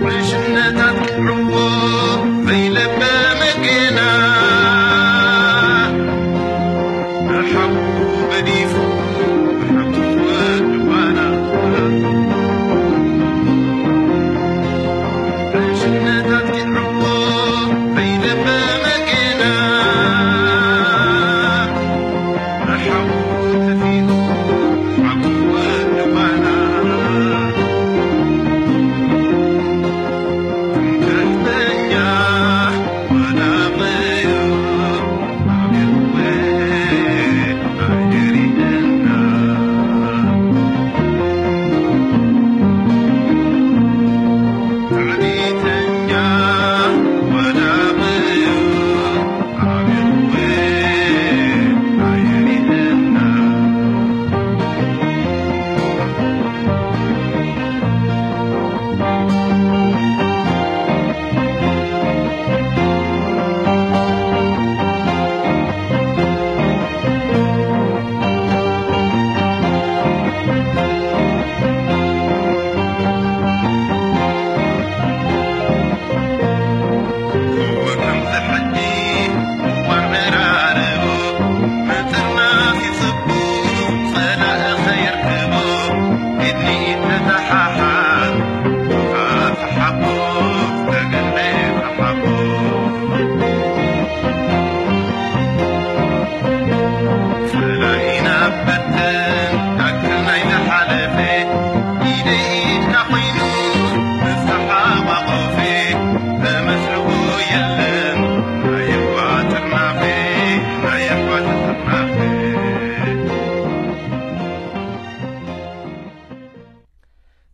بشنتات عوو بيلبى مكينا حبو بديفو حبو ودوانا بشنتات عوو بيلبى مكينا حبو تفيدو حبو ودوانا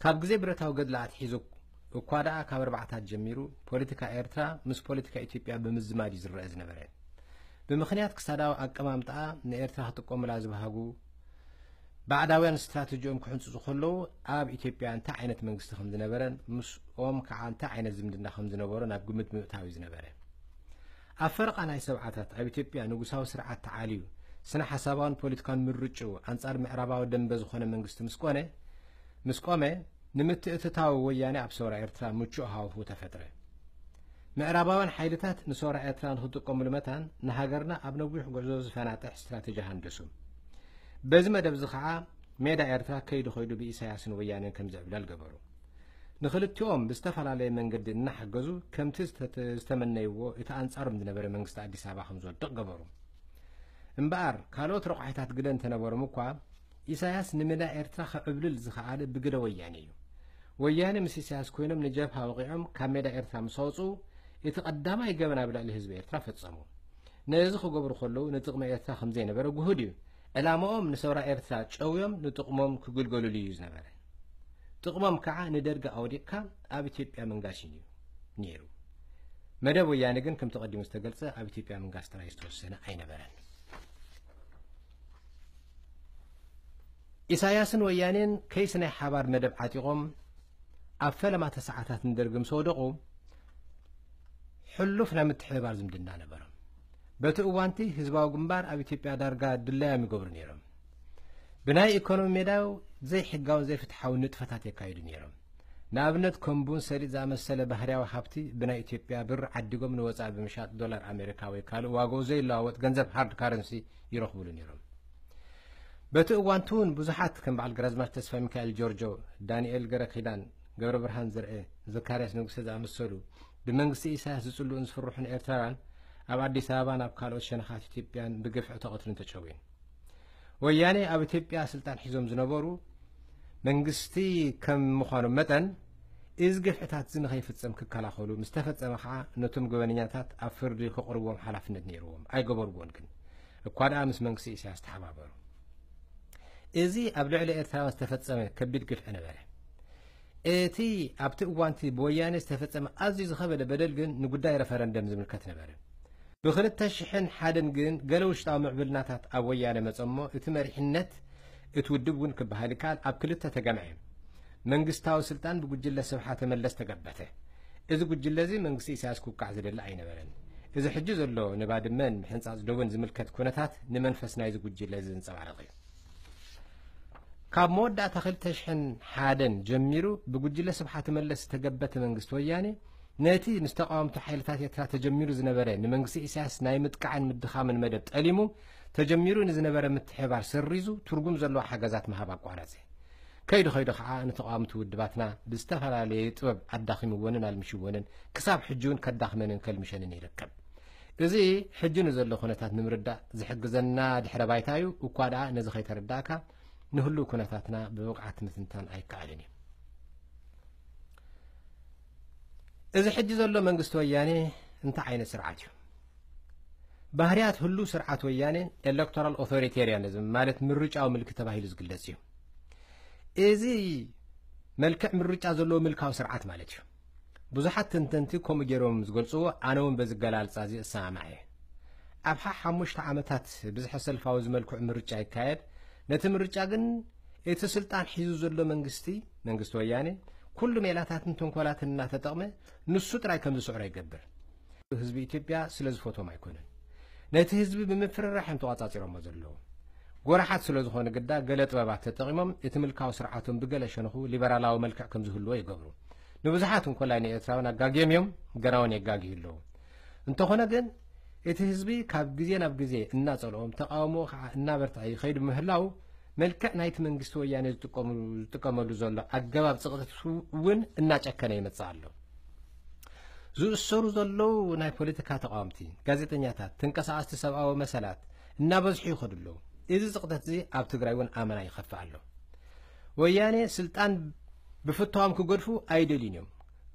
ካብ ግዜ ብረታው ገድላት ሒዙ እኳ ደኣ ካብ ኣርባዕታት ጀሚሩ ፖለቲካ ኤርትራ ምስ ፖለቲካ ኢትዮጵያ ብምዝማድ ዝረአ ዝነበረ ብምኽንያት ክሳዳዊ ኣቀማምጣኣ ንኤርትራ ክትቆምላ ዝበሃጉ ባዕዳውያን ስትራቴጂኦም ክሕንፅፁ ከለዉ ኣብ ኢትዮጵያ እንታይ ዓይነት መንግስቲ ከም ዝነበረን ምስኦም ከዓ እንታይ ዓይነት ዝምድና ከም ዝነበሮ ናብ ግምት ምእታዊ ዝነበረ ኣብ ፈረቓ ናይ ሰብዓታት ኣብ ኢትዮጵያ ንጉሳዊ ስርዓት ተዓልዩ ስነ ሓሳባውን ፖለቲካውን ምርጭ ኣንጻር ምዕራባዊ ደንበ ዝኾነ መንግስቲ ምስ ቆመ ንምትእትታዊ ወያኔ ኣብ ሶራ ኤርትራ ምቹእ ሃዋህው ተፈጥረ ምዕራባውያን ሓይልታት ንሶራ ኤርትራ ንክጥቀምሉ መታን ንሃገርና ኣብ ነዊሕ ጉዕዞ ዝፈናጥሕ ስትራቴጂ ሃንደሱ በዚ መደብ እዚ ከዓ ሜዳ ኤርትራ ከይዱ ኸይዱ ብኢሳያስን ወያኔን ከም ዘዕብላል ገበሩ ንኽልቲኦም ብዝተፈላለየ መንገዲ እናሓገዙ ከምቲ ዝተመነይዎ እቲ ኣንጻሮም ዝነበረ መንግስቲ ኣዲስ ኣበባ ከም ዝወድቕ ገበሩ እምበኣር ካልኦት ረቑሒታት ግደ እንተነበሮም እኳ ኢሳያስ ንሜዳ ኤርትራ ከዕብልል ዝኸኣለ ብግደ ወያኔ እዩ ወያኔ ምስ ኢሳያስ ኮይኖም ንጀብሃ ወቂዖም ካብ ሜዳ ኤርትራ ምስ ወፁ እቲ ቀዳማይ ገበና ብላዕሊ ህዝቢ ኤርትራ ፈጸሙ ነዚ ክገብሩ ከለዉ ንጥቕሚ ኤርትራ ከምዘይነበረ ጉሁድ እዩ ዕላምኦም ንሰብራ ኤርትራ ጨውዮም ንጥቕሞም ክግልገሉሉ እዩ ዝነበረ ጥቕሞም ከዓ ንደርጊ ኣውዲቕካ ኣብ ኢትዮጵያ መንጋሽ እዩ ነይሩ መደብ ወያኔ ግን ከም ተቐዲሙ ዝተገልጸ ኣብ ኢትዮጵያ መንጋሽ ጥራይ ዝተወሰነ ኣይነበረን ኢሳያስን ወያኔን ከይሲ ናይ ሓባር መደብ ዓጢቖም ኣብ ፈለማተ ሰዓታት ንደርጊ ምስ ወደቑ ሕሉፍ ናይ ምትሕብባር ዝምድና ነበሮም በቲ እዋንቲ ህዝባዊ ግንባር ኣብ ኢትዮጵያ ዳርጋ ድለያም ይገብሩ ነይሮም ብናይ ኢኮኖሚ ሜዳው ዘይሕጋውን ዘይፍትሓውን ንጥፈታት የካይዱ ነይሮም ንኣብነት ከምቡን ሰሊጥ ዝኣመሰለ ባህርያዊ ሃብቲ ብናይ ኢትዮጵያ ብር ዓዲጎም ንወፃኢ ብምሻጥ ዶላር ኣሜሪካ ወይ ካልእ ዋግኡ ዘይለዋወጥ ገንዘብ ሃርድ ካረንሲ ይረኽብሉ ነይሮም በቲ እዋንቲ እውን ብዙሓት ከም በዓል ግራዝማች ተስፋ ሚካኤል ጆርጆ ዳንኤል ገረኺዳን ገብረ ብርሃን ዝርአ ዘካርያስ ንጉሴ ዝኣመሰሉ ብመንግስቲ ኢሳያስ ዝጽልኡን ዝፍርሑን ኤርትራውያን ኣብ ኣዲስ ኣበባ ናብ ካልኦት ሸነኻት ኢትዮጵያን ብግፍዒ ተቐትሉን ተጨውዩን ወያኔ ኣብ ኢትዮጵያ ስልጣን ሒዞም ዝነበሩ መንግስቲ ከም ምዃኖም መጠን እዚ ግፍዕታት እዚ ንኸይፍጸም ክከላኸሉ ምስ ተፈጸመ ከዓ ነቶም ገበነኛታት ኣብ ፍርዲ ከቕርቦም ሓላፍነት ነይርዎም ኣይገበርዎን ግን እኳ ደኣ ምስ መንግስቲ ኢሳያስ ተሓባበሩ እዚ ኣብ ልዕሊ ኤርትራውያን ዝተፈጸመ ከቢድ ግፍዒ ነበረ እቲ ኣብቲ እዋንቲ ብወያኔ ዝተፈጸመ ኣዝዩ ዝኸበደ በደል ግን ንጉዳይ ረፈረንደም ዝምልከት ነበረ ብ2001 ግን ገለ ውሽጣዊ ምዕብልናታት ኣብ ወያኔ መጸሞ እቲ መሪሕነት እቲ ውድብ እውን ክበሃል ይከኣል ኣብ ክልተ ተገምዐ መንግስታዊ ስልጣን ብጉጅለ ስብሓተ መለስ ተገበተ እዚ ጉጅለ እዚ መንግስቲ ኢሳያስ ክውቃዕ ዝደሊ ኣይነበረን እዚ ሕጂ ዘሎ ንባድመን ምሕንጻጽ ደወን ዝምልከት ኩነታት ንመንፈስ ናይዚ ጉጅለ እዚ ዘንጸባርቕ እዩ ካብ መወዳእታ 2001 ጀሚሩ ብጉጅለ ስብሓት መለስ ተገበተ መንግስቲ ወያኔ ነቲ ንስተቃወምቱ ሓይልታት ኤርትራ ተጀሚሩ ዝነበረ ንመንግስቲ ኢሳያስ ናይ ምጥቃዕን ምድኻምን መደብ ጠሊሙ ተጀሚሩ ንዝነበረ ምትሕባር ሰሪዙ ትርጉም ዘለዎ ሓገዛት መሃብ ኣቋረፀ ከይዱ ከዓ ንተቃወምቱ ውድባትና ብዝተፈላለየ ጥበብ ኣዳኺምዎንን ኣልምሽዎንን ክሳብ ሕጂውን ከዳኽመንን ከልምሸንን ይርከብ እዚ ሕጂ ንዘሎ ኩነታት ንምርዳእ ዝሕግዘና ድሕረ ባይታ እዩ እኳ ደኣ ነዚ ከይተረዳእካ ንህሉ ኩነታትና ብብቕዓት ምትንታን ኣይከኣልን እዩ እዚ ሕጂ ዘሎ መንግስቲ ወያኔ እንታይ ዓይነት ስርዓት እዩ ባህርያት ህሉ ስርዓት ወያኔ ኤሌክቶራል ኦቶሪቴሪያኒዝም ማለት ምርጫዊ ምልክ ተባሂሉ ዝግለጽ እዩ እዚ መልክዕ ምርጫ ዘለዎ ምልካዊ ስርዓት ማለት እዩ ብዙሓት ተንተንቲ ከምኡ ገይሮም ዝገልጽዎ ኣነ እውን በዚ ገላልጻ እዚ እሰማዕ እየ ኣብ 5 ዓመታት ብዝሕሰልፋዊ ዝመልክዑ ምርጫ ይካየድ ነቲ ምርጫ ግን እቲ ስልጣን ሒዙ ዘሎ መንግስቲ ወያኔ ኩሉ ሜላታትን ተንኮላትን እናተጠቕመ ንሱ ጥራይ ከም ዝስዕሮ ይገብር ህዝቢ ኢትዮጵያ ስለ ዝፈቶም ኣይኮነን ነቲ ህዝቢ ብምፍርራሕም ተዋጻጺሮሞ ዘለዉ ጎራሓት ስለ ዝኾነ ግዳ ገለ ጥበባት ተጠቒሞም እቲ ምልካዊ ስርዓቶም ብገለ ሸነኹ ሊበራላዊ መልክዕ ከም ዝህልዎ ይገብሩ ንብዙሓት እንኮላይ ንኤርትራውን ኣጋጊዮም እዮም ገናውን የጋግዩ ኣለዉ እንተኾነ ግን እቲ ህዝቢ ካብ ግዜ ናብ ግዜ እናጸልኦም ተቃውሞ ከዓ እናበርትዐ ይኸይድ ምህላው መልክዕ ናይቲ መንግስቲ ወያኔ ዝጥቀመሉ ዘሎ ኣገባብ ጽቕጥት እውን እናጨከነ ይመጽእ ኣሎ ዝእሰሩ ዘለዉ ናይ ፖለቲካ ተቃወምቲ ጋዜጠኛታት ተንቀሳቐስቲ ሰብኣዊ መሰላት እናበዝሑ ይኸዱ ኣለዉ እዚ ጽቕጥት እዚ ኣብ ትግራይ እውን ኣመና ይኸፍእ ኣሎ ወያኔ ስልጣን ብፍትሖም ክገድፉ ኣይደልዩን እዮም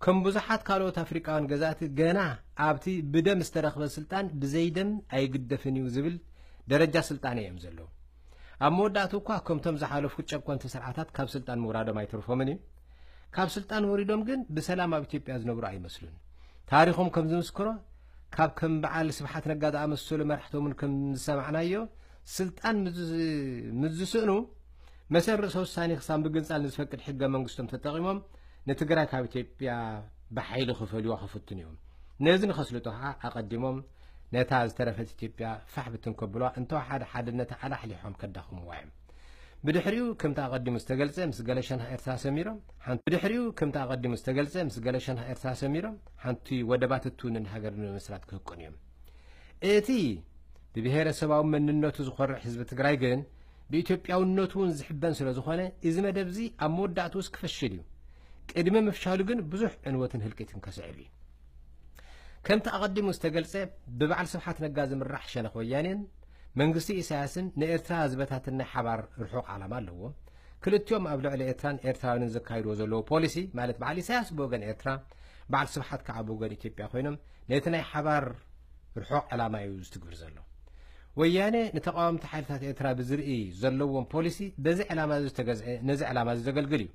ከም ብዙሓት ካልኦት ኣፍሪቃውያን ገዛእቲ ገና ኣብቲ ብደም ዝተረኽበ ስልጣን ብዘይደም ኣይግደፍን እዩ ዝብል ደረጃ ስልጣን እዮም ዘለዉ ኣብ መወዳእቱ እኳ ከምቶም ዝሓለፉ ጨቆንቲ ስርዓታት ካብ ስልጣን ምውራዶም ኣይተርፎምን እዩ ካብ ስልጣን ወሪዶም ግን ብሰላም ኣብ ኢትዮጵያ ዝነብሩ ኣይመስሉን ታሪኾም ከም ዝምስክሮ ካብ ከም በዓል ስብሓት ነጋ ዝኣመሰሉ መራሕቶምን ከም ዝሰማዕናዮ ስልጣን ምዝስእኑ መሰረተ ውሳኔ ክሳብ ብግንጻል ንዝፈቅድ ሕገ መንግስቶም ተጠቒሞም ንትግራይ ካብ ኢትዮጵያ ብሓይሊ ክፈልይዋ ክፍትን እዮም ነዚ ንኸስልጡ ከዓ ኣቐዲሞም ነታ ዝተረፈት ኢትዮጵያ ፋሕ ብትንከብሏ እንተወሓደ ሓድነታ ኣላሕሊሖም ከዳኽምዋ እዮም ብድሕሪኡ ከምቲ ኣቐዲሙ ዝተገልጸ ምስ ገለሸንሃ ኤርትራ ሰሚሮም ሓንቲ ወደባት እትውንን ሃገር ንምስራት ክህቁን እዮም እቲ ብብሔረሰባዊ መንነቱ ዝኮርዕ ህዝቢ ትግራይ ግን ብኢትዮጵያውነቱ እውን ዝሕበን ስለ ዝኾነ እዚ መደብ እዚ ኣብ መወዳእቱ ውስጥ ክፈሽል እዩ ቅድሚ ምፍሻሉ ግን ብዙሕ ዕንወትን ህልቂትን ከስዕብ እዩ ከምቲ ኣቐዲሙ ዝተገልጸ ብበዓል ስብሓት ነጋ ዝምራሕ ሸነኽ ወያኔን መንግስቲ ኢሳያስን ንኤርትራ ህዝበታትን ናይ ሓባር ርሑቕ ዓላማ ኣለዎም ክልቲኦም ኣብ ልዕሊ ኤርትራን ኤርትራውያንን ዘካይድዎ ዘለዎ ፖሊሲ ማለት በዓል ኢሳያስ ብወገን ኤርትራ በዓል ስብሓት ከዓ ብወገን ኢትዮጵያ ኮይኖም ነቲ ናይ ሓባር ርሑቕ ዓላማ እዩ ዝትግብር ዘሎ ወያኔ ንተቃወምቲ ሓይልታት ኤርትራ ብዝርኢ ዘለዎም ፖሊሲ በዚ ዕላማ ዝተገዝዐ ነዚ ዕላማ ዘገልግል እዩ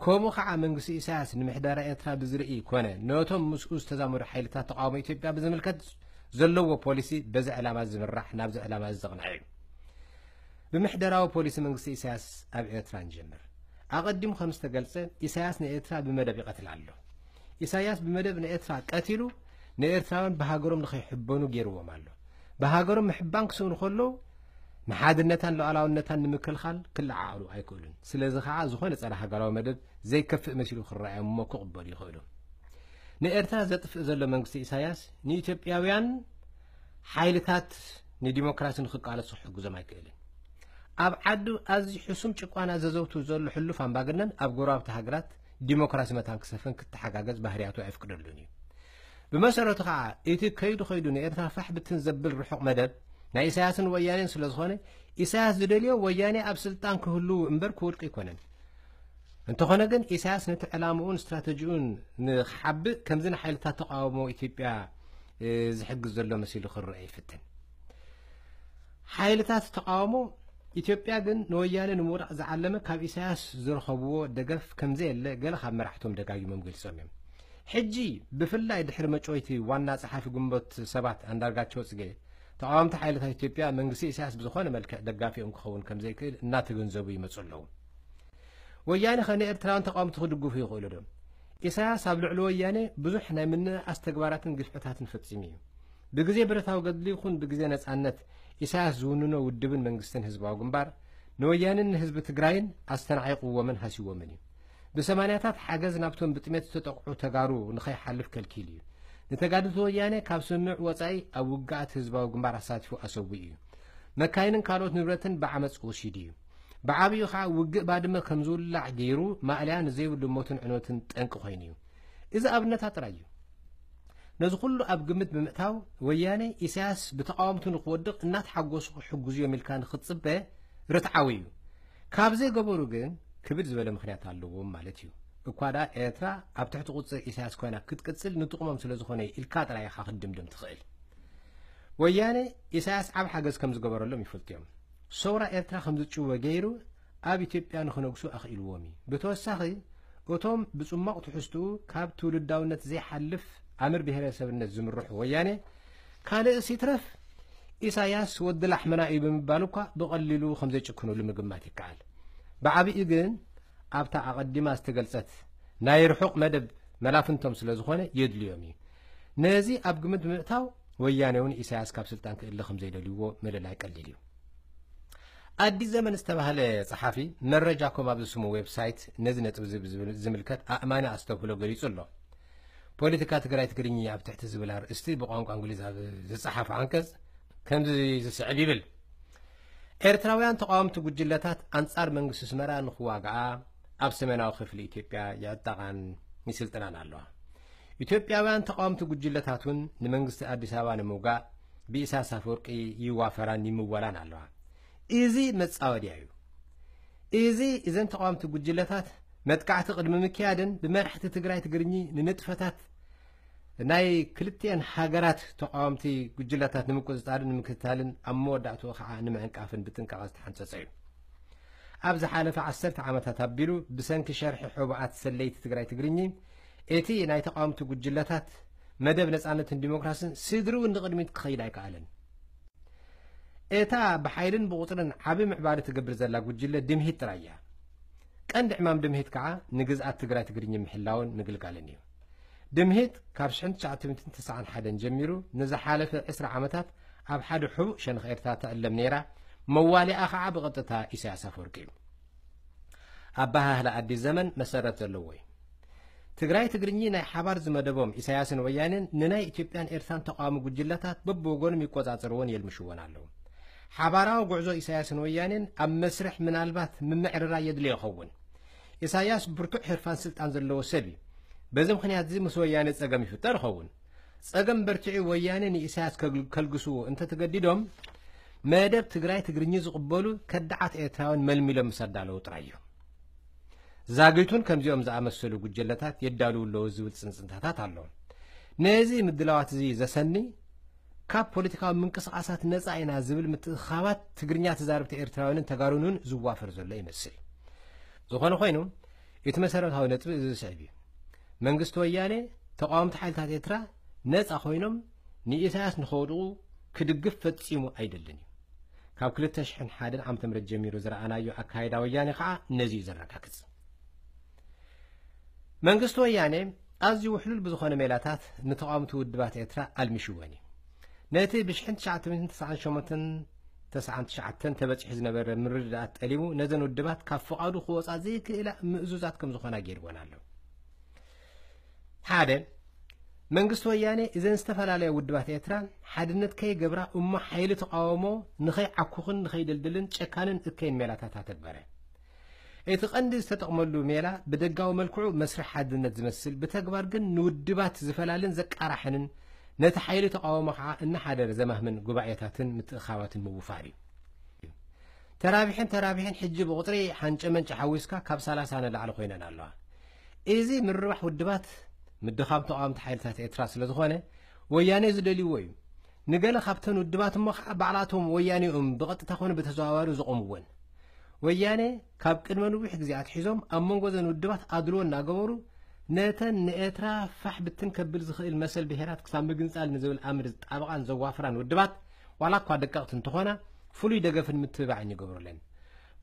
ከምኡ ከዓ መንግስቲ ኢሳያስ ንምሕዳራ ኤርትራ ብዝርኢ ኮነ ነቶም ምስኡ ዝተዛመዱ ሓይልታት ተቃውሞ ኢትዮጵያ ብዝምልከት ዘለዎ ፖሊሲ በዚ ዕላማ ዝምራሕ ናብዚ ዕላማ ዘቕንዐ እዩ ብምሕደራዊ ፖሊሲ መንግስቲ ኢሳያስ ኣብ ኤርትራ እንጀምር ኣቐዲሙ ከም ዝተገልጸ ኢሳያስ ንኤርትራ ብመደብ ይቀትል ኣሎ ኢሳያስ ብመደብ ንኤርትራ ቀቲሉ ንኤርትራውያን ብሃገሮም ንኸይሕበኑ ገይርዎም ኣሎ بهاجرهم محبان كسون خلو محادنتان لوعلاونتان ንምክልኻል ክልዓሉ ኣይክእሉን ስለዚ ከዓ ዝኾነ ጸረ ሃገራዊ መደብ ዘይከፍእ መሲሉ ክረአዩ ሞኮ ቅበል ይኽእሉ ንኤርትራ ዘጥፍእ ዘሎ መንግስቲ ኢሳያስ ንኢትዮጵያውያን ሓይልታት ንዲሞክራሲ ንኽቃለሱ ሕግዞም ኣይክእልን ኣብ ዓዱ ኣዝዩ ሕሱም ጭቋና ዘዘውቱ ዘሎ ሕሉፍ ኣምባገነን ኣብ ጎረባብቲ ሃገራት ዲሞክራሲ መታን ክሰፍን ክትሓጋገዝ ባህርያቱ ኣይፍቅደሉን እዩ بمسارة خاء إتي كيدو خيدون إيرترا فحبتن زبل رحق مدد نا إساس ويانين سلزخانة إساس دليل وياني أب سلطان كهلو إمبر كورك يكونن انتو خانجن إساس نتعلمون استراتيجيون نحب كم زين حيلتا تقاومو إثيوبيا زحق الزلو مسيلو خرعي فتن حيلتا تقاومو إثيوبيا جن نوياني نمور زعلمك هاب إساس زرخبو دقف كم زين لا قال خاب مرحتهم دقايم ممقل سميم حجي بفلاي دحر مچويتي وانا صحافي غنبت سبات اندارغاچو صغي تقامت حيلتا ኢትዮጵያ መንግስቲ ኢሳያስ በዝኾነ መልክዕ ደጋፊኦም ክኸውን ከም ዘይክእል እናተገንዘቡ ይመጽለው ወያኔ ኸነ ኤርትራን ተቃውምቲ ክድግፉ ይኽእሉ ዶም ኢሳያስ ኣብ ልዕሊ ወያኔ ብዙሕ ናይ ምን ኣስተግባራትን ግፍዕታትን ፈጽሚ እዩ ብግዜ ብረታው ገድሊ ይኹን ብግዜ ነጻነት ኢሳያስ ዝውንኖ ውድብን መንግስትን ህዝባዊ ግንባር نويانن حزب تግራይን አስተናይቁዎምን ሐሲዎምን በሰማንያታት ሓገዝ ናብቶም ብጥሜት ተጠቅዑ ተጋሩ ንኸይሓልፍ ከልኪል እዩ ንተጋድልቲ ወያነ ካብ ስምዕ ወጻኢ ኣብ ውግኣት ህዝባዊ ግንባር አሳቲፉ አሰዊ እዩ መካይንን ካልኦት ንብረትን ብዓመፅ ወሲድ እዩ ብዓብዩ ከዓ ውግእ ባድመ ከም ዝውላዕ ገይሩ ማእልያ ንዘይብሉ ሞትን ዕኖትን ጠንቂ ኮይኑ እዩ እዚ ኣብነታት ጥራይ እዩ ነዚ ኩሉ ኣብ ግምት ብምእታው ወያነ ኢሳያስ ብተቃወምቱ ንኽወድቕ እናተሓጎሱ ሕጉዝዮም ኢልካ ንኽጽበ ርትዓዊ እዩ ካብዘ ገበሩ ግን ክብድ ዝበለ ምክንያት ኣለዎም ማለት እዩ እኳ ዳ ኤርትራ ኣብ ትሕቲ ቁፅር ኢሳያስ ኮይና ክትቅጽል ንጥቕሞም ስለ ዝኾነ ኢልካ ጥራይ ኢኻ ክትድምድም ትኽእል ወያነ ኢሳያስ ዓብ ሓገዝ ከም ዝገበረሎም ይፈልጡ እዮም ሶውራ ኤርትራ ከም ዝጭወ ገይሩ ኣብ ኢትዮጵያ ንኽነግሱ ኣኽኢልዎም እዩ ብተወሳኺ እቶም ብጽማቕ ትሕዝትኡ ካብ ትውልዳውነት ዘይሓልፍ ኣምር ብሄረሰብነት ዝምርሑ ወያነ ካልእ ሲትረፍ ኢሳያስ ወዲ ላሕመና እዩ ብምባል እኳ ብቐሊሉ ከም ዘይጭክነሉ ምግማት ይከኣል ብዓብኢ ግን ኣብታ ኣቐዲማ ዝተገልጸት ናይ ርሑቕ መደብ መላፍንቶም ስለ ዝኾነ የድልዮም እዩ ነዚ ኣብ ግምት ብምእታው ወያነ እውን ኢሳያስ ካብ ስልጣን ክእለ ከም ዘይደልይዎ መለላይ ቀሊል እዩ አዲስ ዘመን ዝተባህለ ጸሓፊ መረጃኮም ኣብ ዝስሙ ዌብሳይት ነዚ ነጥብ ዝምልከት ኣእማኒ ኣስተውህሎ ገሊጹ ኣሎ ፖለቲካ ትግራይ ትግርኛ ኣብ ትሕቲ ዝብል ኣርእስቲ ብቋንቋ እንግሊዝ ኣብ ዝጸሓፈ አንቀጽ ከምዚ ዝስዕብ ይብል ኤርትራውያን ተቃወምቲ ጉጅለታት አንጻር መንግስቲ ስመራ ንኽዋግዓ ኣብ ሰሜናዊ ክፍሊ ኢትዮጵያ ይዕጠቓን ይስልጥናን ኣለዋ ኢትዮጵያውያን ተቃወምቲ ጉጅለታትን ንመንግስቲ አዲስ አበባ ንምውጋእ ብኢሳያስ አፈወርቂ ይዋፈራን ይምወላን ኣለዋ እዚ መጻወድያ እዩ እዚ እዘን ተቃወምቲ ጉጅለታት መጥቃዕቲ ቅድሚ ምክያድን ብመራሕቲ ትግራይ ትግርኝ ንንጥፈታት ናይ ክልቲአን ሃገራት ተቃወምቲ ጉጅለታት ንምቁፅጻርን ንምክትታልን ኣብ መወዳእቱ ከዓ ንምዕንቃፍን ብጥንቃቐ ዝተሓንጸጸ እዩ ኣብ ዝሓለፈ 10 ዓመታት ኣቢሉ ብሰንኪ ሸርሒ ሕቡኣት ሰለይቲ ትግራይ ትግርኝ እቲ ናይ ተቃወምቲ ጉጅለታት መደብ ነጻነትን ዲሞክራሲን ስድሪውን ንቕድሚት ክኸይድ ኣይከኣለን እታ ብሓይልን ብቁጥርን ዓብ ምዕባለ ትገብር ዘላ ጉጅለ ድምሂት ጥራይ እያ ቀንዲ ዕማም ድምሂት ከዓ ንግዝኣት ትግራይ ትግርኝ ምሕላውን ምግልጋልን እዩ ድምሂት ካብ 1991 ጀሚሩ ንዝሓለፈ 20 ዓመታት ኣብ ሓደ ሕቡእ ሸነኽ ኤርትራ ተዕለም ነይራ መዋሊኣ ከዓ ብቐጥታ ኢሳያስ አፈወርቂ እዩ ኣብ ባህላ አዲስ ዘመን መሰረት ዘለዎ እዩ ትግራይ ትግርኝ ናይ ሓባር ዝመደቦም ኢሳያስን ወያነን ንናይ ኢትዮጵያን ኤርትራን ተቃዋሚ ጉጅለታት በብወገኖም ይቆጻጸርዎን የልምሽዎን ኣለዉ ሓባራዊ ጉዕዞ ኢሳያስን ወያነን ኣብ መስርሕ ምናልባት ምምዕርራ የድልዮ ይኸውን ኢሳያስ ብርቱዕ ሕርፋን ስልጣን ዘለዎ ሰብ እዩ በዚ ምክንያት እዚ ምስ ወያነ ጸገም ይፍጠር ይኸውን ጸገም በርቲዑ ወያነ ንኢሳያስ ከልግስዎ እንተተገዲዶም መደብ ትግራይ ትግርኝ ዝቕበሉ ከዳዓት ኤርትራውን መልሚሎም ምሰዳለው ጥራይ እዩ ዛጊቱን ከምዚኦም ዝኣመሰሉ ጉጅለታት የዳልውለው ዝብል ጽንጽንታታት ኣለዉ ነዚ ምድላዋት እዚ ዘሰኒ ካብ ፖለቲካዊ ምንቅስቃሳት ነፃ ኢና ዝብል ምትኻባት ትግርኛ ተዛረብቲ ኤርትራውያንን ተጋሩንን ዝዋፈር ዘሎ ይመስል ዝኾነ ኮይኑ እቲ መሰረታዊ ነጥቢ እዚ ዝስዕብ እዩ መንግስቲ ወያነ ተቃወምቲ ሓይልታት ኤርትራ ነፃ ኮይኖም ንኢሳያስ ንኸወድቑ ክድግፍ ፈጺሙ ኣይደልን እዩ ካብ 2001 ዓመተ ምህረት ጀሚሩ ዝረኣናዮ ኣካይዳ ወያነ ከዓ ነዚ ዘረጋግጽ መንግስቲ ወያነ ኣዝዩ ውሕሉል ብዝኾነ ሜላታት ንተቃወምቲ ውድባት ኤርትራ ኣልሚሽወን እዩ ነቲ ብ1998 ተበፂሑ ዝነበረ ምርድዳእት ጠሊሙ ነዘን ውድባት ካብ ፍቓዱ ክወፃ ዘይክእላ ምእዙዛት ከም ዝኾና ገይርዎን ኣለዉ ሓደ መንግስቲ ወያነ እዘን ዝተፈላለየ ውድባት ኤርትራ ሓድነት ከይገብራ እሞ ሓይሊ ተቃውሞ ንኸይዓኩኽን ንኸይድልድልን ጨካንን እከይን ሜላታት ኣተግበረ እቲ ቀንዲ ዝተጠቕመሉ ሜላ ብደጋዊ መልክዑ መስርሕ ሓድነት ዝመስል ብተግባር ግን ንውድባት ዝፈላልን ዘቃራሕንን ነቲ ሓይሊ ተቃውሞ ከዓ እናሓደረ ዘማህምን ጉባኤታትን ምትእኻባትን ምውፋር እዩ ተራቢሕን ሕጂ ብቁጥሪ ሓንጨመንጭ ሓዊስካ ካብ 30 ንላዕሊ ኮይነን ኣለዋ እዚ ምርባሕ ውድባት ምድኻም ተቃወምቲ ሓይልታት ኤርትራ ስለ ዝኾነ ወያነ ዝደልይዎ እዩ ንገለ ካብተን ውድባት እሞ ከዓ ባዕላቶም ወያኔኦም ብቐጥታ ኮነ ብተዘዋዋሪ ዝቆምዎን ወያነ ካብ ቅድመ ንዊሕ ግዜ ኣትሒዞም ኣብ መንጎ ዘን ውድባት ኣድልዎ እናገበሩ ነተን ንኤርትራ ፋሕ ብትን ከብል ዝኽእል መሰል ብሄራት ክሳብ ምግንጻል ንዝብል ኣምር ዝጣበቓን ዘዋፍራን ውድባት ዋላ እኳ ደቀቕቲ እንተኾና ፍሉይ ደገፍን ምትብባዕን ይገብሩለን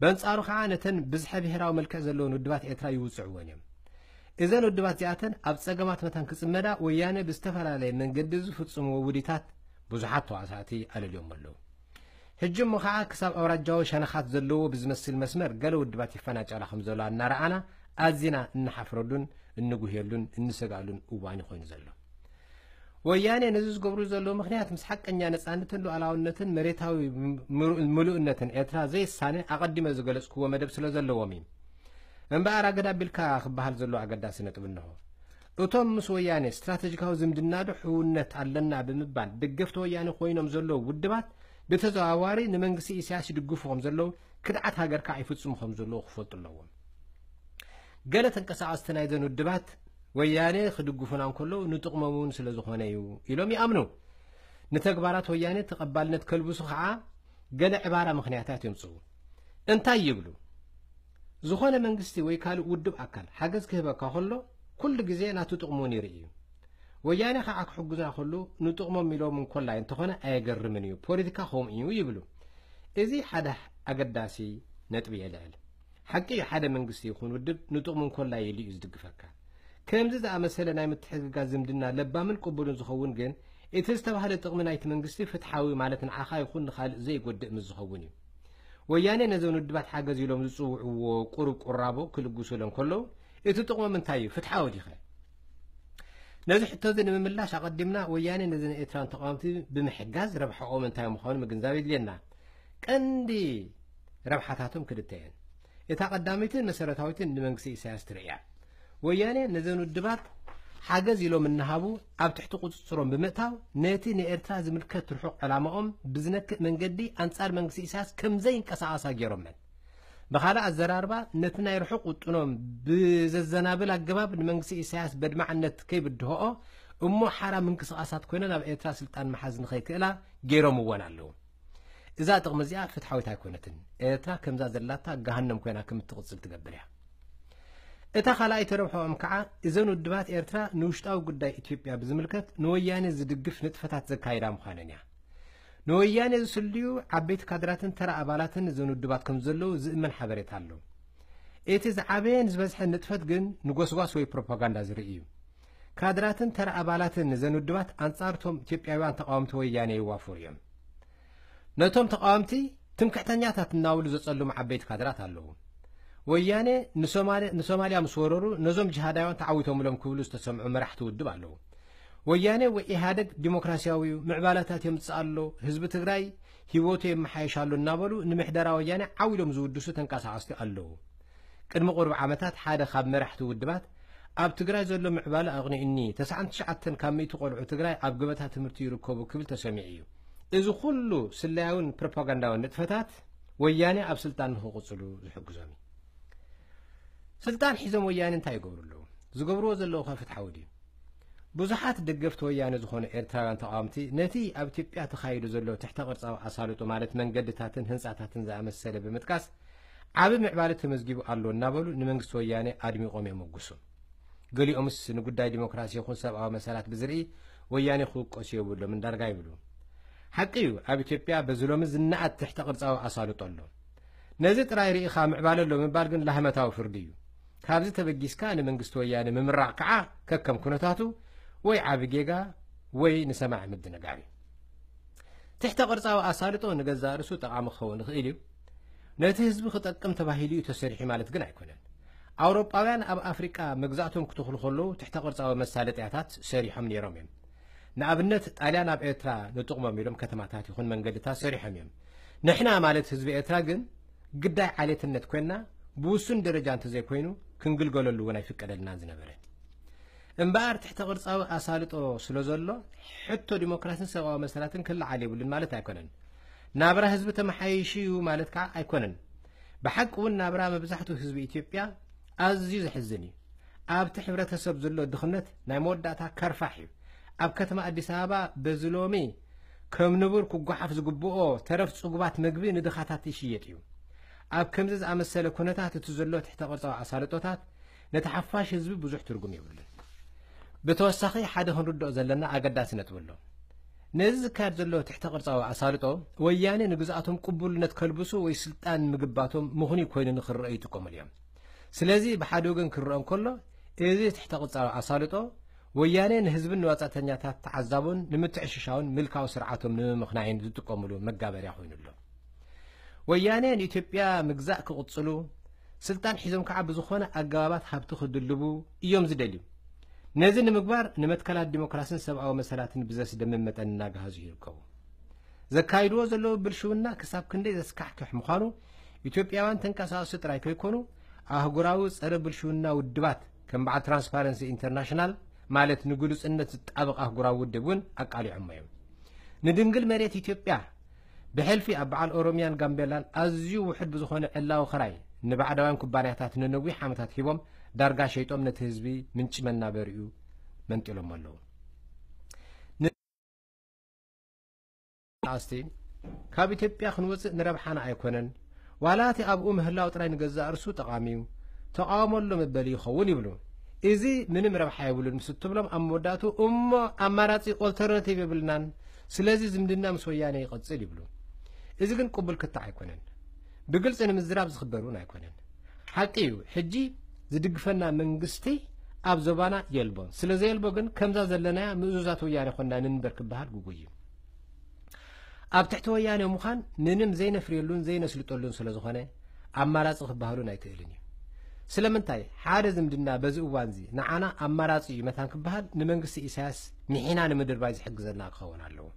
በንጻሩ ከዓ ነተን ብዝሐ ብሄራዊ መልክዕ ዘለዎን ውድባት ኤርትራ ይውፅዕዎን እዮም እዘን ውድባት እዚኣተን ኣብ ጸገማት መታን ክጽመዳ ወያነ ብዝተፈላለየ መንገዲ ዝፍጽምዎ ውዲታት ብዙሓት ተዋሳእቲ ኣለልዮም ኣለዉ ሕجም مخاع كسب أوراجاو شنخات زلو بزمسل مسمر قالوا الدبات يفناج على خمس زلو النارعنا أزينا النحفردون النجوهيلون النسجالون وباني خوين زلو وياني نزوز قبرو زلو مخنيات مسحق أني نسأنتن لو على ونتن مريتاوي ملؤنتن إترا زي السنة أقدم زجلس كوا مدب سلا زلو ومين من بقى رجدا بالكا خبها زلو عقدا سنة بنه أتوم مس وياني استراتيجيكاو زمدنا دحونت علنا بمبال دقفت وياني خوينهم زلو والدبات بتزاواري نمنجسي إسياسي دقفهم زلو كدعت هاجر كعي فتسمهم زلو خفوت اللوم قالت انكسع استنايدن والدبات وياني خدقفنا كله نتقممون سلازخونيو إلهم يأمنوا نتقبارات وياني تقبلنا تكلبسو خعا قال عبارة مخنياتات يمصو انتا يبلو زخونة منجستي ويكالو ودب أكل حاجز كهبا كهلو كل جزء ناتو يريو وياني خاك حجزنا خلو نتقمم ميلو من كل عين تخونا أجر منيو بوليتيكا هم يبلو إذا حدا أقداسي نتبي العل حكي حدا منجستي يكون ودب نتقمم كل يلي يزدق فكا كم زاد مثلا نايم تحقق جازم دنا لبا من قبولن زخون جن إتستوى هذا تقم نايت منجستي فتحاوي مالتنا عخا يكون خال زي قد مزخوني وياني نزون الدبات حاجة زيلهم زوع وقرب قرابو كل جسولهم كله إتتقم من تايو فتحاوي دي خير نزح التوزن من الله قدمنا وياني نزن إتران تقامتي بمحجاز ربحوا من تايم مخون مجنزاوي لنا كندي ربحاتهم كدتين يتقدمتين مسيرتاوتين لمنجسي سياستريا وياني نزن الدبات حاجز يلو من نهابو أب تحت قصصرهم بمتاو ناتي نيرترا زملكت الحق علامهم بزنك من جدي أنصار منجسي إساس كم زين كسعاسا جرمن بخالا الزراربا نتنا يرحق وتنوم بزنابل الجباب منجسي إساس بدمعنت كيف الدهاء أمو حرام من كسعاسات كوننا بإترا سلطان محزن خيك إلا جيرم وانا له إذا تغمزيها فتحويتها كونتن إترا كم زادلاتا جهنم كونا كم تغسل تقبلها إتا خلاء تربحوا أمكعا إذن الدبات إرترا نوشتاو قداي إثيوبيا بزملكت نوياني زدقف نتفتات زكايرا مخاننيا نوياني زسليو عبيت كادراتن ترى أبالاتن إذن الدبات كمزلو زئمن حبريت هالو إتز عبين زبزح نتفت جن نقوسواس وي بروباغاندا زرئيو كادراتن ترى أبالاتن إذن الدبات أنصارتهم إثيوبياوان تقاومت وياني يوافوريهم نتوم تقاومتي تمكحتنياتات ناولو زتصلو عبيت كادرات هالو وياني نسوماليا مسورورو نزوم جهادايون تعويتهم لهم كبلو استسمعوا مرحت ودب علو وياني وإهادك ديمقراسياوي معبالاتات يمتصالو حزب تግራይ هيوتو يمحايشالو نابلو نمحدرا وياني عاويلهم زودسو تنقاسعستي علو قدم قرب عامتات حدا خاب مرحت ودبات اب تግራይ زلو معبال اغني اني 99 كاميتو قلعو تግራይ اب غبتا تمرتي يركبو كبل تسمعيو اذ كله سلايون بروباغاندا نتفتات وياني اب سلطان هو قصلو زحجزامي سلطان حزم وياني انتا يقبرلو زقبرو زلو خافت حودي بزحات دقفت وياني زخون إرتراغان تقامتي نتي اب تيبيا تخايلو زلو تحت قرصاو أصالتو مالت منقدتاتن هنساتاتن زا مسالة بمتكاس عابب معبالة تمزقيبو قالو النابلو نمنقس وياني آدمي قومي مقصو قلي أمس نقوداي ديمقراسي خون سبعا مسالات بزرعي وياني خوك قسيو بلو من دارقاي بلو حقيو اب تيبيا بزلو مزنعت تحت قرصاو أصالتو اللو نزيت راي ريخا معبالة لو من بالقن لهمتاو فرديو كابز تبجيسكا نمنجست وياني ممرع كعا ككم كنتاتو وي عابجيجا وي نسمع مدنا قاري تحت قرصاو أصالتو نجزارسو تقام خون خيليو نتهزب خطقم تباهيليو تسريحي مالت جنا يكونن أوروباوያን أب أفريقيا مجزاتهم كتخل خلو تحت قرصاو مسالتياتات سريحهم نيروميم نابنت طاليان أب إترا نطقم ميلهم كتماتات يكون منجدتا سريحهم نحنا مالت حزب إترا جن قداي عليتنت كنا بوسن درجان تزي كوينو كنقل قولو ونا يفكدلنا زنبره امبار تحت قرصاو أصالتو سلوزلو حتى ديمقراطيا سوا مسالاتن كل عالي بلن مالت أيكونن نابرا حزب تمحايشيو مالت كع أيكونن بحق ون نابرا مبزحتو حزب إثيوبيا أزيز حزني أب تحبرتسب زلو دخنت ناي موداتا كرفاحي أب كتما أديس أبابا بزلومي كم نبور كوغحف زغبؤو ترف صغبات مغبي ندخاتات يشيطيو أب كمزز أمثال كونتات تزلو تحت قرصاو أصالتوتات نتحفاش حزب بزح ترجم يبلن بتوسخي حدا هنردو زلنا أقداس نتبلو نذكر زلو تحت قرصاو أصالتو وياني نجزاتهم قبولنت كلبسو ويسلطان مجباتهم مغني كوين نخر رأيتكم اليوم سلازي بحدوغن كررم كله إذا تحت قرصاو أصالتو وياني نحزب النواتاتنياتات تعذبون نمتعششاون ملكاو سرعاتهم نمخنعين تتقوملو مقابر يحوين الله ወያኔን ኢትዮጵያ ምግዛእ ክቅጽሉ ስልጣን ሒዞም ከዓ ብዝኾነ ኣገባባት ሃብቲ ክድልቡ እዮም ዝደልዩ ነዚ ንምግባር ንመትከላት ዲሞክራሲን ሰብኣዊ መሰላትን ብዘስደምም መጠን እናጋሃዙ ይርከቡ ዘካይድዎ ዘለዉ ብልሽውና ክሳብ ክንደይ ዘስካሕክሕ ምዃኑ ኢትዮጵያውያን ተንቀሳቐሱ ጥራይ ከይኮኑ ኣህጉራዊ ጸረ ብልሽውና ውድባት ከም በዓል ትራንስፓረንሲ ኢንተርናሽናል ማለት ንግሉጽነት ዝጣበቕ ኣህጉራዊ ውድብ እውን ኣቃሊዖም እዮም ንድንግል መሬት ኢትዮጵያ ብሕልፊ ኣብ በዓል ኦሮሚያን ጋምቤላን ኣዝዩ ውሕድ ብዝኾነ ዕላዊ ኸራይ ንባዕዳውያን ኩባንያታት ንነዊሕ ዓመታት ሂቦም ዳርጋ ሸይጦም ነቲ ህዝቢ ምንጭ መናበሪኡ መንጢሎም ኣለዉ ኣስቲ ካብ ኢትዮጵያ ክንወፅእ ንረብሓና ኣይኮነን ዋላቲ ኣብኡ ምህላው ጥራይ ንገዛእ እርሱ ጠቓሚዩ ተቃውሞሎ መበሊ ይኸውን ይብሉ እዚ ምንም ረብሓ የብሉን ምስ እትብሎም ኣብ መወዳእቱ እሞ ኣማራፂ ኦልተርናቲቭ የብልናን ስለዚ ዝምድና ምስ ወያነ ይቐጽል ይብሉ እዚ ግን ቅቡል ክታዕ ኣይኮነን ብግልጽ ንምዝራብ ዝኽበር እውን ኣይኮነን ሓቂ እዩ ሕጂ ዝድግፈና መንግስቲ ኣብ ዞባና የልቦን ስለዘየልቦ ግን ከምዛ ዘለናያ ምእዙዛት ወያነ ኮንና ንንበር ክበሃል ጉጉይ እዩ ኣብ ትሕቲ ወያነ ምዃን ምንም ዘይነፍርየሉን ዘይነስልጠሉን ስለ ዝኾነ ኣማራፂ ክበሃሉን ኣይክእልን እዩ ስለምንታይ ሓደ ዝምድና በዚ እዋን እዚ ንዓና ኣማራፂ እዩ መታን ክበሃል ንመንግስቲ ኢሳያስ ንሒና ንምድርባይ ዝሕግዘና ክኸውን ኣለዎ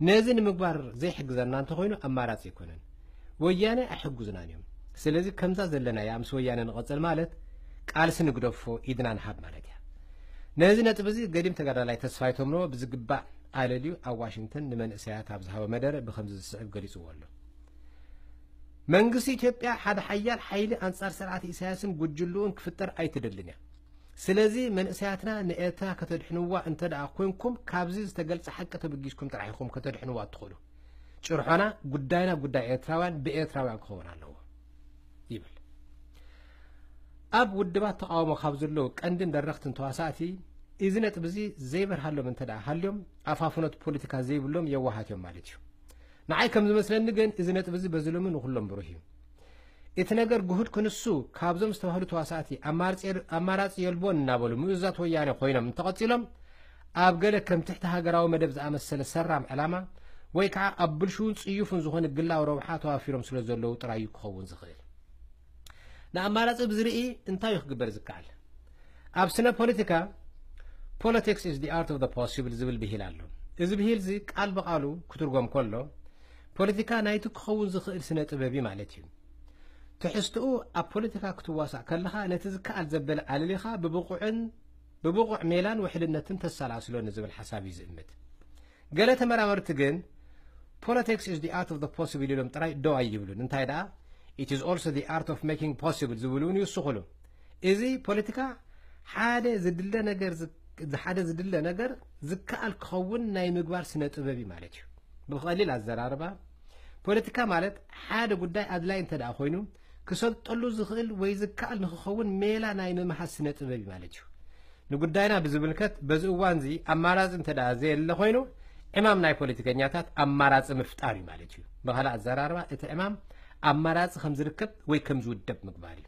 ነዚ ንምግባር ዘይሕግዘና እንተኮይኑ ኣማራፂ ይኮነን ወያነ ኣይሕጉዝናን እዮም ስለዚ ከምዛ ዘለና ያ ምስ ወያነ ንቐጽል ማለት ቃልሲ ንግደፎ ኢድና ንሃብ ማለት እያ ነዚ ነጥብ እዚ ገዲም ተጋዳላይ ተስፋይ ተምሮ ብዝግባእ ኣለልዩ ኣብ ዋሽንግተን ንመንእሰያት ኣብ ዝሃበ መደረ ብከምዚ ዝስዕብ ገሊጽዎ ኣሎ መንግስቲ ኢትዮጵያ ሓደ ሓያል ሓይሊ ኣንጻር ስርዓት ኢሳያስን ጉጅሉን ክፍጠር ኣይትደልን እያ ስለዚ መንእሰያትና ንኤርትራ ከተድሕንዋ እንተ ደኣ ኮይንኩም ካብዚ ዝተገልጸ ሓቂ ተበጊስኩም ጥራሕኩም ከተድሕንዋ እትኽእሉ ጭርሖና ጉዳይና ጉዳይ ኤርትራውያን ብኤርትራውያን ክኸውን ኣለዎ ይብል ኣብ ውድባት ተቃውሞ ካብ ዘለዉ ቀንድን ደረኽትን ተዋሳእቲ እዚ ነጥብ እዚ ዘይበርሃሎም እንተ ደኣ ሃልዮም ኣፋፍኖት ፖለቲካ ዘይብሎም የዋሃት እዮም ማለት እዩ ንዓይ ከም ዝመስለኒ ግን እዚ ነጥብ እዚ በዝሎምን ንኹሎም ብሩህ እዩ እቲ ነገር ጉህድ ክንሱ ካብዞም ዝተባህሉ ተዋሳእቲ ኣማራፂ የልቦን እናበሉ ምእዙዛት ወያነ ኮይኖም እንተቐፂሎም ኣብ ገለ ከም ትሕቲ ሃገራዊ መደብ ዝኣመሰለ ሰራም ዕላማ ወይ ከዓ ኣብ ብልሽውን ጽዩፍን ዝኾነ ግላዊ ረብሓ ተዋፊሮም ስለ ዘለዉ ጥራዩ ክኸውን ዝኽእል ንኣማራፂ ብዝርኢ እንታይ እዩ ክግበር ዝከኣል ኣብ ስነ ፖለቲካ ፖለቲክስ is the art of the possible ዝብል ብሂል ኣሎ እዚ ብሂል እዚ ቃል ብቃሉ ክትርጎም ከሎ ፖለቲካ ናይቲ ክኸውን ዝኽእል ስነ ጥበብ ማለት እዩ ትሕዝትኡ ኣብ ፖለቲካ ክትዋሳእ ከለኻ ነቲ ዝከኣል ዘበለ ዓለሊኻ ብብቑዕ ሜላን ውሕድነትን ተሰላስሎ ንዝብል ሓሳብ እዩ ዝእምት ገለ ተመራመርቲ ግን ፖለቲክስ is the art of the possible ኢሎም ጥራይ ዶ ኣይብሉን እንታይ ደኣ it is also the art of making possible ዝብሉን ይውስኽሉ እዚ ፖለቲካ ሓደ ዝድለ ነገር ዝከኣል ክኸውን ናይ ምግባር ስነ ጥበብ ማለት እዩ ብቐሊል ኣዘራርባ ፖለቲካ ማለት ሓደ ጉዳይ ኣድላይ እንተ ደኣ ኮይኑ ክሰልጠሉ ዝኽእል ወይ ዝከኣል ንክኸውን ሜላ ናይ ምምሓዝ ስነ ጥበብ ማለት እዩ ንጉዳይና ብዝምልከት በዚ እዋን እዚ ኣማራፂ እንተ ደኣ ዘየለ ኮይኑ ዕማም ናይ ፖለቲከኛታት ኣማራፂ ምፍጣር እዩ ማለት እዩ ብኻልእ ኣዘራርባ እቲ ዕማም ኣማራፂ ከም ዝርከብ ወይ ከም ዝውደብ ምግባር እዩ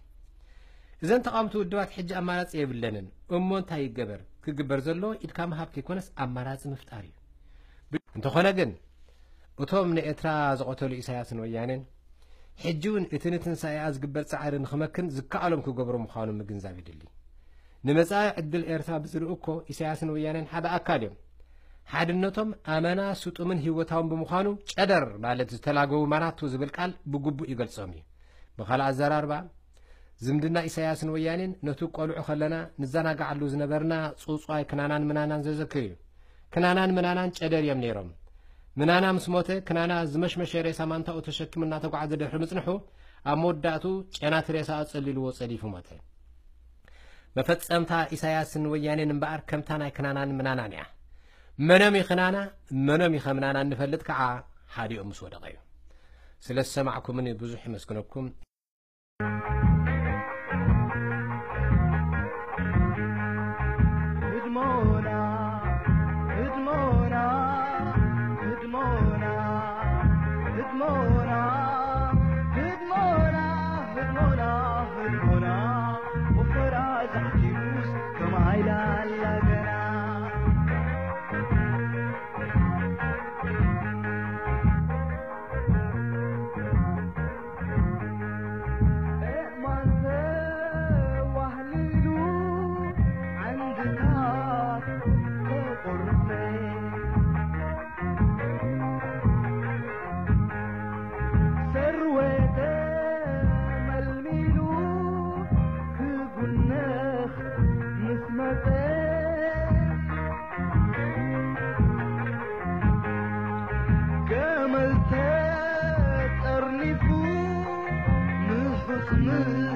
እዘን ተቃውምቲ ውድባት ሕጂ ኣማራፂ የብለንን እሞ እንታይ ይገበር ክግበር ዘሎ ኢድካ ምሃብ ከይኮነስ ኣማራፂ ምፍጣር እዩ እንተኾነ ግን እቶም ንኤርትራ ዝቐተሉ ኢሳያስን ወያነን ሕጂ እውን እቲ ንትንሳኤኣ ዝግበር ፃዕሪ ንክመክን ዝከኣሎም ክገብሩ ምዃኑ ምግንዛብ ይድሊ ንመጻኢ ዕድል ኤርትራ ብዝርኢ እኮ ኢሳያስን ወያነን ሓደ ኣካል እዮም ሓድነቶም ኣመና ስጡምን ህይወታውን ብምዃኑ ጨደር ማለት ዝተላገቡ ማናቱ ዝብል ቃል ብግቡእ ይገልጾም እዩ ብኻልእ ኣዘራርባ ዝምድና ኢሳያስን ወያነን ነቱ ቆልዑ ከለና ንዘናጋዓሉ ዝነበርና ጽውጽዋይ ክናናን ምናናን ዘዘክር እዩ ክናናን ምናናን ጨደር እዮም ነይሮም ምናና ምስ ሞተ ክናና ዝመሽመሸ ሬሳ ማንታኡ ተሸኪሙ እናተጓዓዘ ድሕሪ ምጽንሑ ኣብ መወዳእቱ ጨናት ሬሳ ኣጸሊልዎ ጸሊፉ ሞተ መፈጸምታ ኢሳያስን ወያነን እምበኣር ከምታ ናይ ክናናን ምናናን እያ መኖም ይኽናና መኖም ይኸምናና እንፈልጥ ከዓ ሓዲኦም ምስ ወደቐ እዩ ስለ ዝሰማዕኩምን ብዙሕ ይመስግነኩም كمل